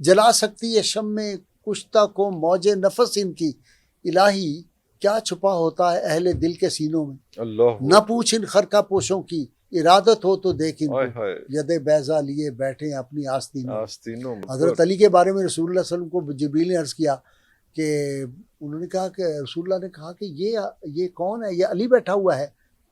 جلا سکتی ہے شم میں کشتہ کو موج نفس ان کی، الہی کیا چھپا ہوتا ہے اہل دل کے سینوں میں، اللہ نہ پوچھ ان خرقہ پوشوں کی، ارادت ہو تو دیکھ ان ہائے کو، ہائے ید بیضا لیے بیٹھے ہیں اپنی آستینوں میں۔ آستینوں میں۔ حضرت علی کے بارے میں رسول اللہ صلی اللہ علیہ وسلم کو جبریل نے عرض کیا کہ انہوں نے کہا کہ رسول اللہ نے کہا کہ یہ کون ہے، یہ علی بیٹھا ہوا ہے،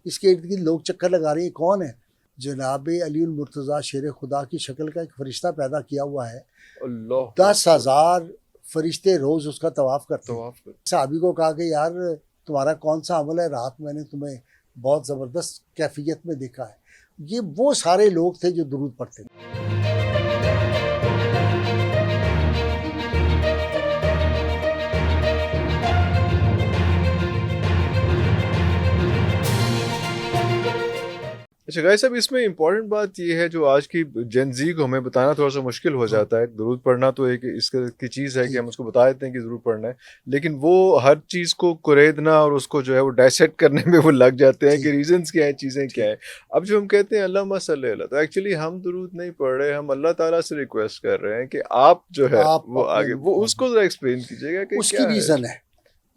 اس کے ارد گرد لوگ چکر لگا رہے ہیں، کون ہے؟ جناب علی المرتضیٰ شیر خدا کی شکل کا ایک فرشتہ پیدا کیا ہوا ہے، اللہ 10,000 فرشتے روز اس کا طواف کرتے ہیں۔ طواف کر صحابی کو کہا کہ یار تمہارا کون سا عمل ہے، رات میں نے تمہیں بہت زبردست کیفیت میں دیکھا ہے۔ یہ وہ سارے لوگ تھے جو درود پڑھتے تھے۔ اچھا گائز صاحب، اس میں امپورٹنٹ بات یہ ہے جو آج کی جین زی کو ہمیں بتانا تھوڑا سا مشکل ہو جاتا ہے۔ درود پڑھنا تو ایک اس کی چیز ہے کہ ہم اس کو بتا دیتے ہیں کہ درود پڑھنا ہے، لیکن وہ ہر چیز کو کریدنا اور اس کو جو ہے وہ ڈائسیکٹ کرنے میں وہ لگ جاتے ہیں کہ ریزنز کیا ہیں، چیزیں کیا ہیں۔ اب جو ہم کہتے ہیں اللہم صلی اللہ، تو ایکچولی ہم درود نہیں پڑھ رہے، ہم اللہ تعالیٰ سے ریکویسٹ کر رہے ہیں کہ آپ جو ہے وہ آگے وہ اس کو ذرا ایکسپلین کیجیے گا کہ اس کی کیا ہے۔ ریزن ہے،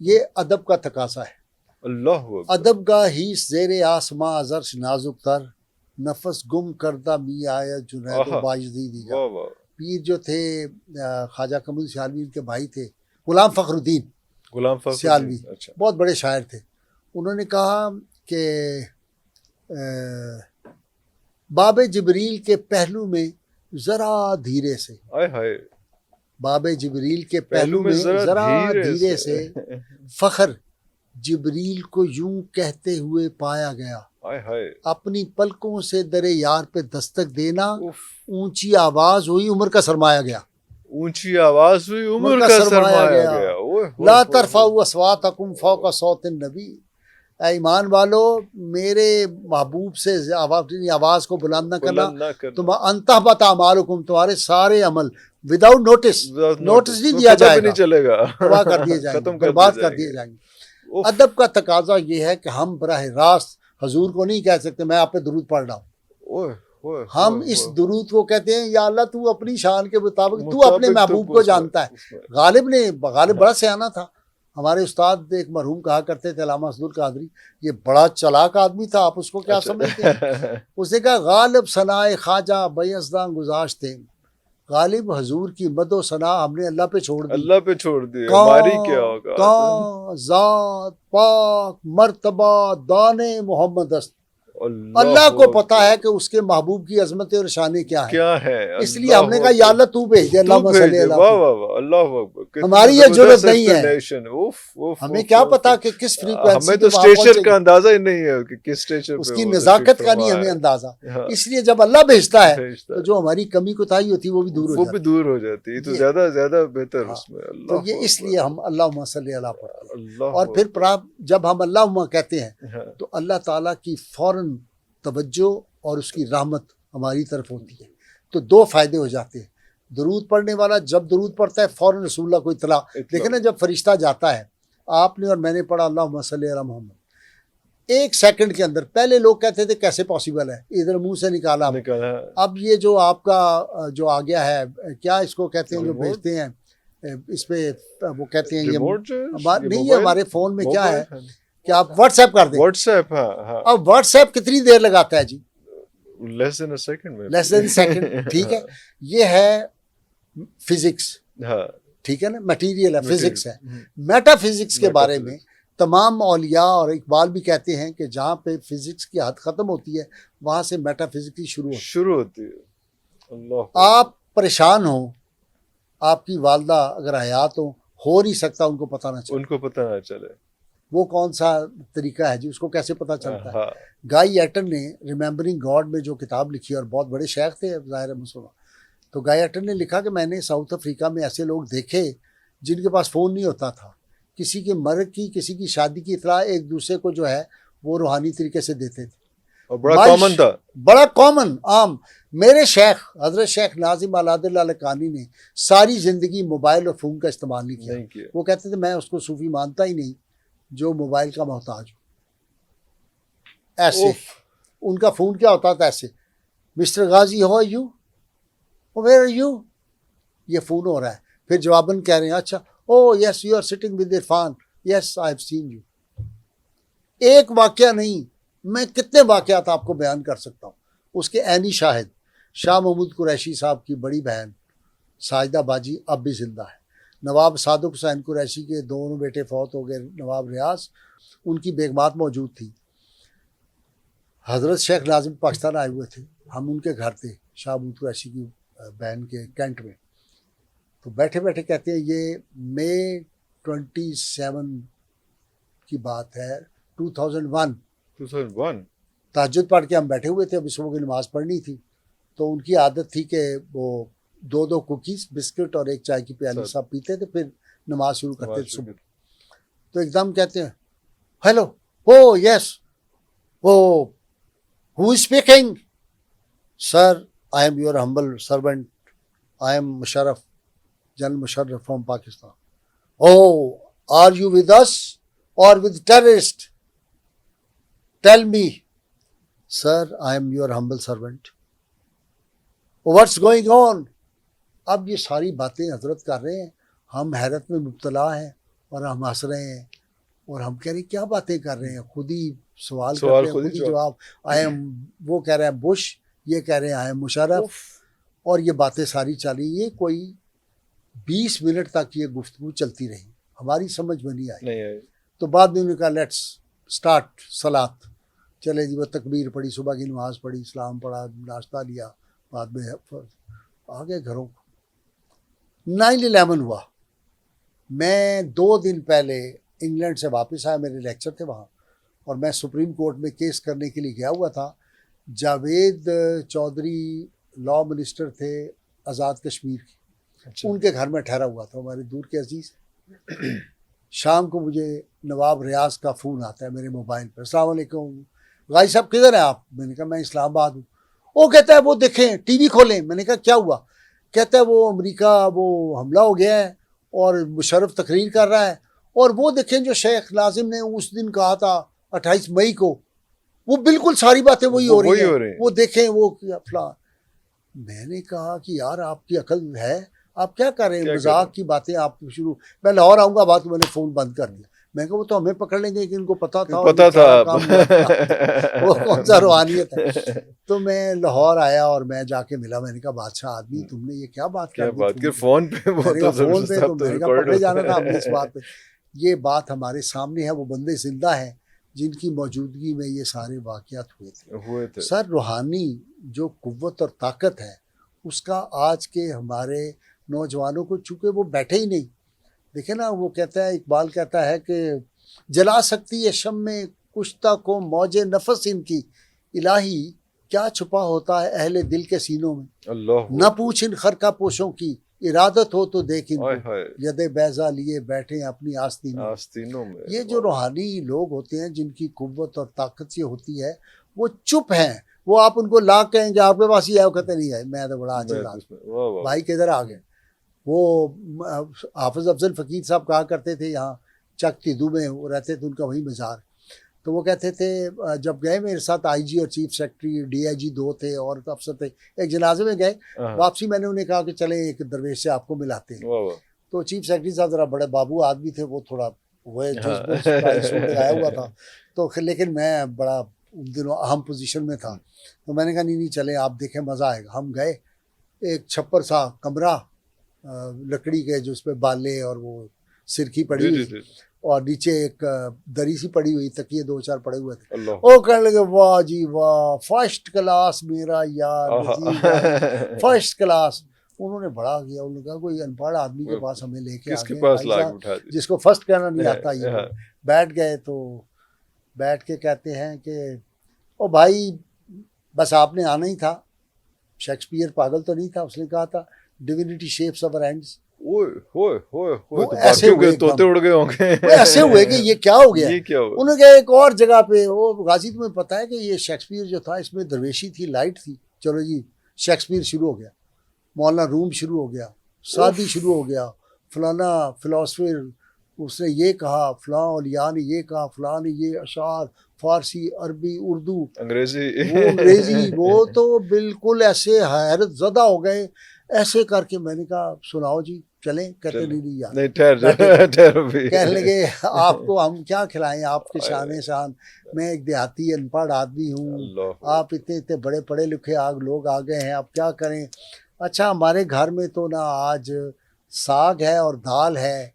یہ ادب کا تقاضا ہے۔ اللہ اکبر۔ ادب کا ہی زیر آسماں ازرش نازک تر، نفس گم کردہ می آیا جنید و باجدی دیجا۔ واہ واہ۔ پیر جو تھے خواجہ قمر سیالوی، ان کے بھائی تھے غلام فخر الدین غلام فخر سیالوی، اچھا بہت بڑے شاعر تھے۔ انہوں نے کہا کہ باب جبریل کے پہلو میں ذرا دھیرے سے، ہائے ہائے، باب جبریل کے پہلو میں ذرا دھیرے سے، فخر جبریل کو یوں کہتے ہوئے پایا گیا، ہائے ہائے، اپنی پلکوں سے در یار پہ دستک دینا، اف، اونچی آواز ہوئی عمر کا سرمایہ گیا، اونچی آواز ہوئی عمر کا سرمایہ گیا۔ اوہ اوہ لا اوہ، ترفعوا اصواتکم فوق صوت النبی، اے ایمان والو میرے محبوب سے آواز کو بلند نہ کرنا، بلند نہ کرنا، تم انتہبط اعمالکم، تمہارے سارے عمل وداؤٹ نوٹس نہیں تو دیا پتہ جائے بھی نہیں گا، چلے گا، تباہ کر دیے جائیں ختم گے، کر برباد دیے کر جائیں دیے گے۔ جائیں گے۔ اوف، ادب کا تقاضا یہ ہے کہ ہم براہ راست حضور کو نہیں کہہ سکتے میں آپ پہ درود پڑھ رہا ہوں، اوہ اوہ، ہم اس درود کو کہتے ہیں یا اللہ تو اپنی شان کے مطابق تو اپنے محبوب کو جانتا ہے۔ غالب بڑا سیانہ تھا، ہمارے استاد ایک مرحوم کہا کرتے تھے علامہ اسد القادری، یہ بڑا چلاک آدمی تھا، آپ اس کو کیا سمجھتے ہیں؟ اس نے کہا غالب ثنائے خواجہ بیزداں گذاشتے، غالب حضور کی مد و ثنا ہم نے اللہ پہ چھوڑ دی، اللہ پہ چھوڑ دیے، ہماری کیا ہوگا؟ کاں ذات پاک مرتبہ دان محمد است، اللہ کو پتا ہے کہ اس کے محبوب کی عظمت اور شانیں کیا ہیں، کیا ہے، اس لیے ہم نے کہا یا اللہ تو بھیج دے، اللہم صلی اللہ واہ علیہ، واہ واہ، اللہ اکبر، ہماری یہ ضرورت نہیں ہے، ہے، ہمیں کیا پتا کہ کس ہمیں فریکوینسی تو پہ وہاں اسٹیچر پہنچے کا گی، اندازہ ہی نہیں ہے کہ کس اسٹیچر اس پہ کی وہ نزاکت کا فرما نہیں ہمیں ہے۔ اندازہ، ہاں، اس لیے جب اللہ بھیجتا ہے بھیجتا تو ہے، جو ہماری کمی کوتاہی ہوتی ہے وہ بھی دور ہو وہ جاتی بھی دور ہو جاتی ہے، تو یہ- زیادہ زیادہ بہتر ہاں، اس میں۔ تو اللہ یہ اس لیے ہم اللہم صلی اللہ پڑھتے ہیں، اللہ اور پھر جب ہم اللہم کہتے ہیں ہاں، تو اللہ تعالیٰ کی فوراً توجہ اور اس کی رحمت ہماری طرف ہوتی ہے، تو دو فائدے ہو جاتے ہیں۔ درود پڑھنے والا جب درود پڑھتا ہے فوراً رسول اللہ کو اطلاع، لیکن نا جب فرشتہ جاتا ہے، آپ نے اور میں نے پڑھا اللہم صلی علی محمد، ایک سیکنڈ کے اندر، پہلے لوگ کہتے تھے کیسے پاسبل ہے، ادھر منہ سے نکالا، نکالا، اب یہ جو آپ کا جو آ گیا ہے کیا اس کو کہتے ہیں جو بھیجتے ہیں اس پہ، وہ کہتے ہیں یہ ریموٹ جو نہیں، یہ ہمارے فون میں کیا ہے موبائل، کہ آپ واٹس ایپ کر دیں، واٹس ایپ، ہاں ہاں، اب واٹس ایپ کتنی دیر لگاتا ہے جی؟ لیس دین اے سیکنڈ میں، لیس دین سیکنڈ، ٹھیک ہے، یہ ہے فزکس، ہاں، ٹھیک ہے نا، میٹیریل ہے، فزکس ہے۔ میٹا فزکس کے بارے میں تمام اولیاء اور اقبال بھی کہتے ہیں کہ جہاں پہ فزکس کی حد ختم ہوتی ہے وہاں سے میٹا فزکس کی شروع ہوتی ہے۔ اللہ، آپ پریشان ہوں، آپ کی والدہ اگر حیات ہو نہیں سکتا ان کو پتہ نہ چلے، ان کو پتہ نہ چلے، وہ کون سا طریقہ ہے جی، اس کو کیسے پتہ چلتا ہے؟ ہاں، گائی ایٹن نے ریممبرنگ گاڈ میں جو کتاب لکھی، اور بہت بڑے شیخ تھے ظاہر مسلمان، تو گائی ایٹن نے لکھا کہ میں نے ساؤتھ افریقہ میں ایسے لوگ دیکھے جن کے پاس فون نہیں ہوتا تھا، کسی کے مرگ کی، کسی کی شادی کی اطلاع ایک دوسرے کو جو ہے وہ روحانی طریقے سے دیتے تھے، اور بڑا کامن تھا، بڑا کامن عام۔ میرے شیخ حضرت شیخ ناظم العاد اللہ لکانی نے ساری زندگی موبائل اور فون کا استعمال نہیں کیا، وہ کہتے تھے میں اس کو صوفی مانتا ہی نہیں جو موبائل کا محتاج ہو، ایسے ان کا فون کیا ہوتا تھا ایسے، mister Ghazi how are you, where are you, یہ فون ہو رہا ہے. پھر جواباً کہہ رہے ہیں اچھا oh yes you are sitting with Irfan, yes I have seen you. ایک واقعہ نہیں, میں کتنے واقعات آپ کو بیان کر سکتا ہوں. اس کے عینی شاہد شاہ محمود قریشی صاحب کی بڑی بہن ساجدہ باجی اب بھی زندہ ہے. نواب صادق حسین قریشی کے دونوں بیٹے فوت ہو گئے, نواب ریاض, ان کی بیگمات موجود تھی. حضرت شیخ ناظم پاکستان آئے ہوئے تھے, ہم ان کے گھر تھے شاہ محمود قریشی کی بہن کے کینٹ میں. تو بیٹھے بیٹھے کہتے ہیں یہ مئی 27 کی بات ہے 2001. تہجد پڑھ کے ہم بیٹھے ہوئے تھے, ابھی صبح کی نماز پڑھنی تھی. تو ان کی عادت تھی کہ وہ 2 کوکیز بسکٹ اور ایک چائے کی پیالی صاحب پیتے تھے, پھر نماز شروع کرتے تھے صبح. تو ایک دم کہتے ہیں hello oh yes oh who is speaking, sir I am your humble servant, I am Musharraf, general Musharraf from Pakistan. Oh are you with us or with terrorist, tell me. Sir I am your humble servant, what's going on. اب یہ ساری باتیں حضرت کر رہے ہیں, ہم حیرت میں مبتلا ہیں اور ہم ہنس رہے ہیں, اور ہم کہہ رہے ہیں کیا باتیں کر رہے ہیں, خود ہی سوال کر رہے ہیں, خود ہی جواب. آئی ایم, وہ کہہ رہے ہیں بش, یہ کہہ رہے ہیں آئی ایم مشرف, اور یہ باتیں ساری چلی. یہ کوئی 20 منٹ تک یہ گفتگو چلتی رہی, ہماری سمجھ میں نہیں آئی. تو بعد میں انہوں نے کہا لیٹس اسٹارٹ صلاۃ. چلے جی, وہ تکبیر پڑھی, صبح کی نماز پڑھی, اسلام پڑھا, ناشتہ لیا, بعد میں آگے گھروں کو. 9/11 ہوا. میں 2 دن پہلے انگلینڈ سے واپس آیا, میرے لیکچر تھے وہاں, اور میں سپریم کورٹ میں کیس کرنے کے لیے گیا ہوا تھا. جاوید چودھری لا منسٹر تھے آزاد کشمیر کی, ان کے گھر میں ٹھہرا ہوا تھا, ہمارے دور کے عزیز. شام کو مجھے نواب ریاض کا فون آتا ہے میرے موبائل پر, السلام علیکم غازی صاحب کدھر ہیں آپ؟ میں نے کہا میں اسلام آباد ہوں. وہ کہتا ہے وہ دیکھیں ٹی وی کھولیں. میں نے کہا کیا ہوا؟ کہتا ہے وہ امریکہ وہ حملہ ہو گیا ہے اور مشرف تقریر کر رہا ہے, اور وہ دیکھیں جو شیخ ناظم نے اس دن کہا تھا 28 مئی کو, وہ بالکل ساری باتیں وہی ہو رہی ہیں, وہ دیکھیں وہ فلاں. میں نے کہا کہ یار آپ کی عقل ہے, آپ کیا کر رہے ہیں, مذاق کی باتیں آپ شروع. میں لاہور آؤں گا, بات میں نے فون بند کر دیا. میں کہا وہ تو ہمیں پکڑ لیں گے کہ ان کو پتا تھا وہ کون سا روحانیت ہے. تو میں لاہور آیا اور میں جا کے ملا. میں نے کہا بادشاہ آدمی تم نے یہ کیا بات کر فون پہ, فون پہ تو میں نے کہا پکڑے جانا تھا ہم نے اس بات پہ. یہ بات ہمارے سامنے ہے, وہ بندے زندہ ہیں جن کی موجودگی میں یہ سارے واقعات ہوئے تھے. سر روحانی جو قوت اور طاقت ہے اس کا آج کے ہمارے نوجوانوں کو, چونکہ وہ بیٹھے ہی نہیں. دیکھیں نا, وہ کہتا ہے, اقبال کہتا ہے کہ جلا سکتی ہے شمع کشتہ کو موج نفس ان کی, الہی کیا چھپا ہوتا ہے اہل دل کے سینوں میں. نہ پوچھ ان خرقہ پوشوں کی, ارادت ہو تو دیکھ ان کو, ید بیضا لیے بیٹھے اپنی آستینوں میں. یہ جو روحانی لوگ ہوتے ہیں جن کی قوت اور طاقت یہ ہوتی ہے, وہ چپ ہیں. وہ آپ ان کو لا کہیں گے آپ کے پاس ہی آئے, وہ کہتے نہیں ہے میں تو بڑا عاجز آدمی. بھائی کدھر آ گئے. وہ حافظ افضل فقیر صاحب کہا کرتے تھے, یہاں چک تیدو میں وہ رہتے تھے, ان کا وہی مزار. تو وہ کہتے تھے جب گئے میرے ساتھ آئی جی اور چیف سیکرٹری, ڈی آئی جی 2 تھے اور افسر تھے, ایک جنازے میں گئے, واپسی میں نے انہیں کہا کہ چلیں ایک درویش سے آپ کو ملاتے ہیں. تو چیف سیکرٹری صاحب ذرا بڑے بابو آدمی تھے, وہ تھوڑا وہ سوٹ لگایا ہوا تھا, تو لیکن میں بڑا ان دنوں اہم پوزیشن میں تھا. تو میں نے کہا نہیں چلیں آپ دیکھیں مزہ آئے گا. ہم گئے, ایک چھپر سا کمرہ لکڑی کے جو اس پہ بالے اور وہ سرکی پڑی ہوئی, اور نیچے ایک دری سی پڑی ہوئی, تکیے 2-4 پڑے ہوئے تھے. وہ کہنے لگے واہ جی واہ, فرسٹ کلاس میرا یار, فرسٹ کلاس. انہوں نے بڑا کیا, انہوں نے کہا کوئی ان پڑھ آدمی کے پاس ہمیں لے کے آ گئے, جس کو فرسٹ کہنا نہیں آتا. یہ بیٹھ گئے, تو بیٹھ کے کہتے ہیں کہ او بھائی بس آپ نے آنا ہی تھا. شیکسپیئر پاگل تو نہیں تھا, اس نے کہا تھا ڈیوینٹی شیپس آور ہینڈز. ایسے ہوئے کہ یہ کیا ہو گیا. انہوں نے کہا ایک اور جگہ پہ, وہ غازی تمہیں پتا ہے کہ یہ شیکسپیئر جو تھا اس میں درویشی تھی, لائٹ تھی. چلو جی شیکسپیئر شروع ہو گیا, مولانا روم شروع ہو گیا, سعدی شروع ہو گیا, فلانا فلاسفر اس نے یہ کہا, فلاں اولیاء نے یہ کہا, فلاں نے یہ اشعار, فارسی, عربی, اردو, انگریزی, وہ تو بالکل ایسے حیرت زدہ ہو گئے. ایسے کر کے میں نے کہا سناؤ جی چلیں. کہتے نہیں یار نہیں ٹھہر جاؤ ٹھہرو بھی. کہنے لگے آپ کو ہم کیا کھلائیں, آپ کے شان شان, میں ایک دیہاتی ان پڑھ آدمی ہوں, اللہ آپ اتنے بڑے پڑھے لکھے لوگ آ گئے ہیں, آپ کیا کریں. اچھا ہمارے گھر میں تو نا آج ساگ ہے اور دال ہے,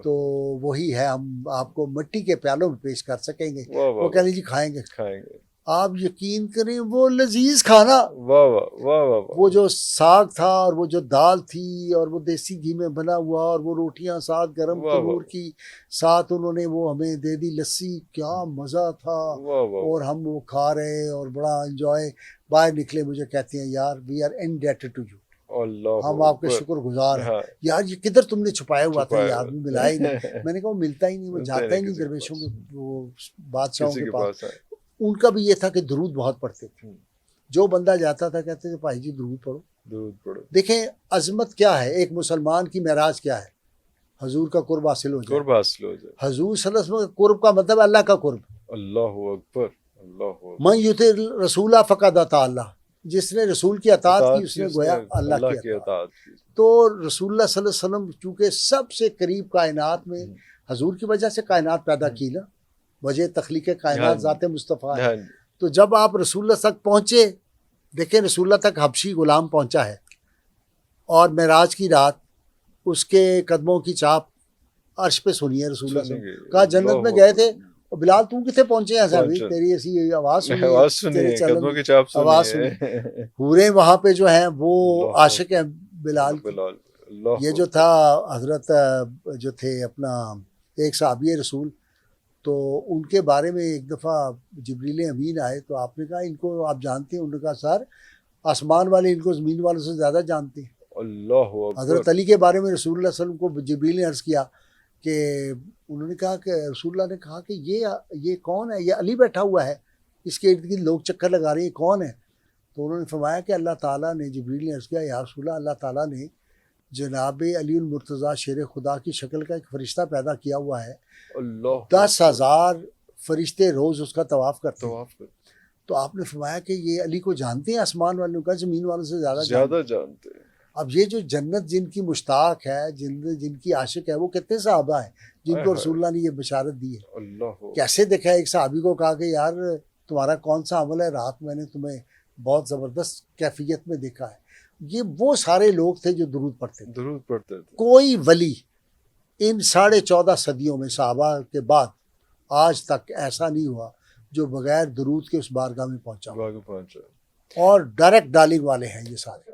تو وہی ہے, ہم آپ کو مٹی کے پیالوں میں پیش کر سکیں گے. وہ کہہ لیجیے کھائیں گے. کھائیں گے. آپ یقین کریں وہ لذیذ کھانا, واہ واہ واہ واہ. وہ جو ساگ تھا اور وہ جو دال تھی اور وہ دیسی گھی میں بنا ہوا, اور وہ روٹیاں ساتھ گرم تنور کی, ساتھ انہوں نے وہ ہمیں دے دی لسی, کیا مزہ تھا. اور ہم وہ کھا رہے اور بڑا انجوائے. باہر نکلے مجھے کہتے ہیں یار we are indebted to you, ہم آپ کے شکر گزار ہیں. یار یہ کدھر تم نے چھپایا ہوا تھا, یہ آدمی ملا ہی نہیں. میں نے کہا وہ ملتا ہی نہیں, وہ جاتا ہی نہیں درویشوں کے, وہ بادشاہوں کے پاس. ان کا بھی یہ تھا کہ درود بہت پڑھتے تھے. جو بندہ جاتا تھا کہتے تھے بھائی جی درود پڑھو, درود پڑھو. دیکھیں عظمت کیا ہے, ایک مسلمان کی معراج کیا ہے, حضور کا قرب حاصل ہو جائے. قرب حاصل ہو جائے. حضور صلی اللہ علیہ وسلم کا قرب کا مطلب اللہ کا قرب. اللہ اکبر. اللہ اکبر. من یطع الرسول فقد اطاع اللہ, جس نے رسول کی اطاعت کی اس نے گویا اللہ کی اطاعت. تو رسول اللہ صلی اللہ علیہ وسلم چونکہ سب سے قریب کائنات میں, حضور کی وجہ سے کائنات پیدا کی نا, وجہ تخلیق کائنات ذات مصطفیٰ ہے. تو جب آپ رسول اللہ تک پہنچے, دیکھیں رسول اللہ تک حبشی غلام پہنچا ہے, اور معراج کی رات اس کے قدموں کی چاپ عرش پہ سنی ہے. رسول اللہ نے کہا جنت میں گئے تھے, اور بلال تو کتنے پہنچے ہیں صاحب, تیری ایسی آواز سنی, قدموں کی چاپ آواز سنی. حوریں وہاں پہ جو ہیں وہ عاشق ہیں بلال کی. یہ جو تھا حضرت جو تھے اپنا ایک صحابی رسول, تو ان کے بارے میں ایک دفعہ جبریل امین آئے, تو آپ نے کہا ان کو آپ جانتے ہیں؟ انہوں نے کہا سر آسمان والے ان کو زمین والوں سے زیادہ جانتے ہیں. اللہ. حضرت علی کے بارے میں رسول اللہ صلی اللہ علیہ وسلم کو جبریل نے عرض کیا کہ انہوں نے کہا کہ رسول اللہ نے کہا کہ یہ کون ہے, یہ علی بیٹھا ہوا ہے, اس کے ارد گرد لوگ چکر لگا رہے ہیں, کون ہے؟ تو انہوں نے فرمایا کہ اللہ تعالیٰ نے, جبریل نے عرض کیا یا رسول اللہ تعالیٰ نے جناب علی المرتضیٰ شیر خدا کی شکل کا ایک فرشتہ پیدا کیا ہوا ہے. 10,000 فرشتے روز اس کا طواف کرتے ہیں. تو آپ نے فرمایا کہ یہ علی کو جانتے ہیں آسمان والوں کا, زمین والوں سے زیادہ جانتے ہیں. اب یہ جو جنت جن کی مشتاق ہے, جن کی عاشق ہے, وہ کتنے صحابہ ہیں جن کو رسول اللہ نے یہ بشارت دی ہے. کیسے دیکھا ہے, ایک صحابی کو کہا کہ یار تمہارا کون سا عمل ہے, رات میں نے تمہیں بہت زبردست کیفیت میں دیکھا ہے. یہ وہ سارے لوگ تھے جو درود پڑھتے تھے. کوئی ولی ان 14.5 صدیوں میں صحابہ کے بعد آج تک ایسا نہیں ہوا جو بغیر درود کے اس بارگاہ میں پہنچا, اور ڈائریکٹ ڈالنگ والے ہیں یہ سارے.